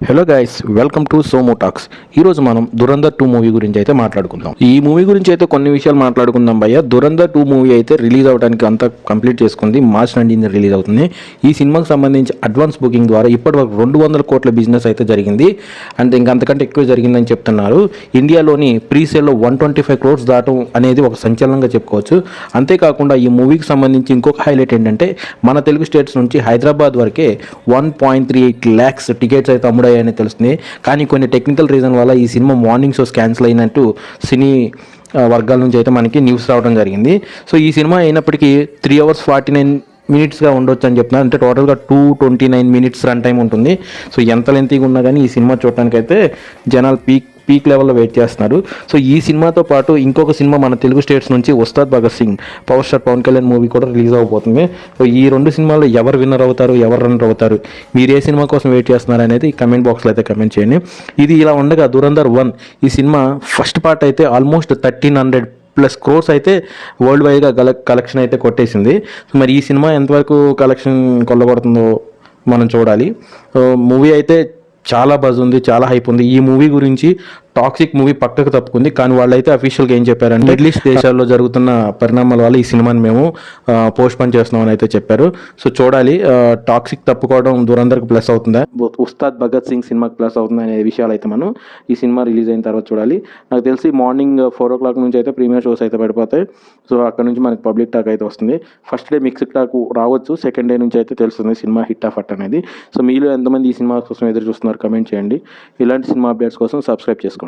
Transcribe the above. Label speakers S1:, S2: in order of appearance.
S1: Hello guys, welcome to Somo talks. ఈరోజు మనం Dhurandhar 2 movie గురించి అయితే మాట్లాడుకుందాం. ఈ మూవీ గురించి అయితే కొన్ని విషయాలు మాట్లాడుకుందాం భయ్య. దురంధర్ 2 మూవీ అయితే రిలీజ్ అవడానికి అంతా కంప్లీట్ చేసుకుంది. మార్చ్ 19 రిలీజ్ అవుతుంది. ఈ సినిమాకి సంబంధించి అడ్వాన్స్ బుకింగ్ ద్వారా ఇప్పటివరకు 200 కోట్ల బిజినెస్ అయితే జరిగింది. అండ్ ఇంకంతకంటే ఎక్కువ జరిగిందని చెప్తున్నారు. ఇండియాలోని ప్రీ సేల్లో 125 క్రోర్స్ దాటం అనేది ఒక సంచలనంగా చెప్పుకోవచ్చు. అంతేకాకుండా ఈ మూవీకి సంబంధించి ఇంకొక హైలైట్ ఏంటంటే మన తెలుగు స్టేట్స్ నుంచి హైదరాబాద్ వరకే 1.38 lakhs టికెట్స్ అయితే అమ్ముడయ్యాయని తెలుస్తుంది. కానీ కొన్ని టెక్నికల్ రీజన్ వల్ల ఈ సినిమా మార్నింగ్ షోస్ క్యాన్సిల్ అయినట్టు సినీ వర్గాల నుంచి అయితే మనకి న్యూస్ రావడం జరిగింది. సో ఈ సినిమా అయినప్పటికీ 3 hours 49 minutesగా ఉండొచ్చు అని చెప్తున్నారు. అంటే టోటల్గా 229 minutes రన్ టైం ఉంటుంది. సో ఎంత లెంతీగా ఉన్నా కానీ ఈ సినిమా చూడటానికి అయితే జనాలు పీక్ లెవెల్లో వెయిట్ చేస్తున్నారు. సో ఈ సినిమాతో పాటు ఇంకొక సినిమా మన తెలుగు స్టేట్స్ నుంచి Ustaad Bhagat Singh power star Pavan Kalyan movie కూడా రిలీజ్ అవబోతుంది. సో ఈ రెండు సినిమాల్లో ఎవరు విన్నర్ అవుతారు, ఎవరు రన్నర్ అవుతారు, మీరు ఏ సినిమా కోసం వెయిట్ చేస్తున్నారు అనేది కమెంట్ బాక్స్లో అయితే కమెంట్ చేయండి. ఇది ఇలా ఉండగా దురంధర్ 1 ఈ సినిమా ఫస్ట్ పార్ట్ అయితే ఆల్మోస్ట్ 1300+ crores అయితే వరల్డ్ వైడ్గా కలెక్షన్ అయితే కొట్టేసింది. మరి ఈ సినిమా ఎంతవరకు కలెక్షన్ కొల్లగొడుతుందో మనం చూడాలి. మూవీ అయితే చాలా బజ్ ఉంది, చాలా హైప్ ఉంది. ఈ మూవీ గురించి టాక్సిక్ మూవీ పక్కకు తప్పుకుంది. కానీ వాళ్ళైతే అఫీషియల్గా ఏం చెప్పారంటే మిడిల్ ఈస్ట్ దేశాల్లో జరుగుతున్న పరిణామాల వల్ల ఈ సినిమాని మేము పోస్ట్ పోన్ చేస్తున్నామని అయితే చెప్పారు. సో చూడాలి, టాక్సిక్ తప్పుకోవడం దురంధర్కి ప్లస్ అవుతుందా, ఉస్తాద్ భగత్ సింగ్ సినిమాకి ప్లస్ అవుతుందా అనే విషయాలు అయితే మనం ఈ సినిమా రిలీజ్ అయిన తర్వాత చూడాలి. నాకు తెలిసి మార్నింగ్ 4 o'clock నుంచి అయితే ప్రీమియర్ షోస్ అయితే పడిపోతాయి. సో అక్కడ నుంచి మనకి పబ్లిక్ టాక్ అయితే వస్తుంది. ఫస్ట్ డే మిక్స్డ్ టాక్ రావచ్చు, సెకండ్ డే నుంచి అయితే తెలుస్తుంది సినిమా హిట్ ఆఫ్ అనేది. సో మీలో ఎంతమంది ఈ సినిమా కోసం ఎదురు చూస్తున్నారు కమెంట్ చేయండి. ఇలాంటి సినిమా అప్డేట్స్ కోసం సబ్స్క్రైబ్ చేసుకోండి.